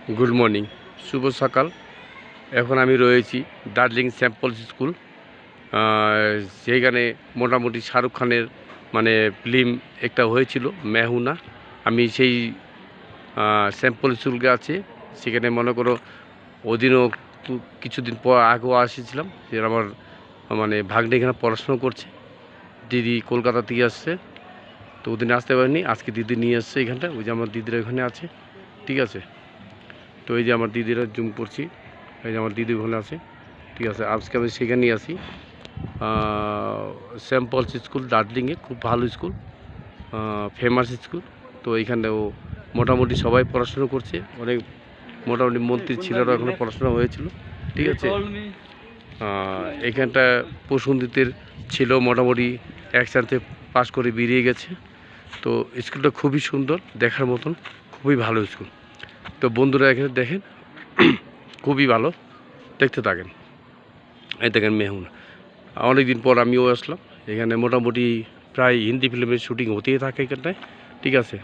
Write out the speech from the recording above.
Good morning, শুভ সকাল। এখন আমি রয়েছি দার্জিলিং সেন্ট পলস স্কুল। সেইখানে মোটামুটি শাহরুখ খানের ফিল্ম একটা হয়েছিল মেহুনা। আমি সেই সেন্ট পলস স্কুলকে আছে, সেখানে মনে করো ওদিনও কিছুদিন পর আগেও আসেছিলাম। সে আমার ভাগ্নে এখানে পড়াশুনো করছে। দিদি কলকাতা থেকে আসছে, তো ওদিন আসতে পারিনি, আজকে দিদি নিয়ে এসছে এখানটা। ওই যে আমার দিদিরা এখানে আছে, ঠিক আছে। তো এই যে আমার দিদিরা জুম করছি, এই যে আমার দিদি ওখানে আছে, ঠিক আছে। আজকে আমি সেখানেই আসি, সেন্ট পলস স্কুল দার্জিলিংয়ে, খুব ভালো স্কুল, ফেমাস স্কুল। তো এইখানেও মোটামুটি সবাই পড়াশুনো করছে, অনেক মোটামুটি মন্ত্রী ছেলেরা এখানে পড়াশোনা হয়েছিল, ঠিক আছে। এখানটা প্রসূনজিতের ছিল, মোটামুটি একসাথে পাস করে বেরিয়ে গেছে। তো স্কুলটা খুবই সুন্দর, দেখার মতন, খুবই ভালো স্কুল। তো বন্ধুরা এখানে দেখেন, খুবই ভালো, দেখতে থাকেন। এই দেখেন মেহুনা। অনেকদিন পর আমিও আসলাম এখানে। মোটামুটি প্রায় হিন্দি ফিল্মের শুটিং হতেই থাকে এখানটায়, ঠিক আছে।